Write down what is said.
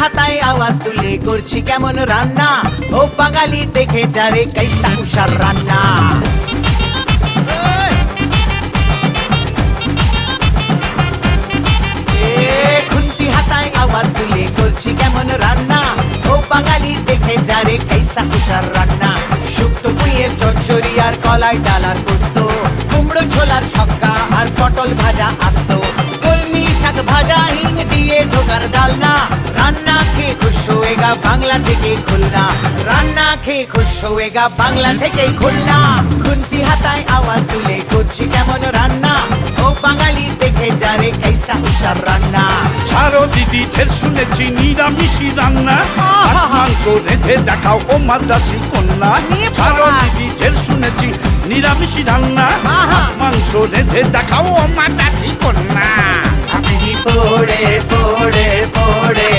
হাতায় আওয়াজ তুলে করছি কেমন রান্না, ও বাঙালি দেখে যারে কাইসা কুষার রান্না। খুন্তি হাতায় আওয়াজ তুলে করছি কেমন রান্না, ও বাঙালি দেখে যারে কাইসা কুষার রান্না। শুক্তো কুইয়ের চচ্চড়ি আর কলাই ডালার পোস্ত, কুমড়ো ছোলার ছক্কা আর পটল ভাজা আস্ত, কলমি শাক ভাজা হিং দিয়ে ঢোকার ডালনা। রান্না খেয়ে খুশ হয়েগা বাংলা থেকে খুলনা, রান্না খেয়ে খুশ হয়েগা বাংলা থেকে খুলনা। খুন্তি হাতায় আওয়াজ তুলে করছি কেমন রান্না, ও বাঙালি দেখে যারে কাইসা কুষার রান্না। ছাড়ো দিদি ঢের শুনেছি নিরামিষি রান্না, মাছ মাংস রেঁধে দেখাও ও মাদ্রাসি কন্যা। ছাড়ো দিদি ঢের শুনেছি নিরামিষি রান্না, মাছ মাংস রেঁধে দেখাও ও মাদ্রাসি কন্যা। আমি পড়ে পড়ে পড়ে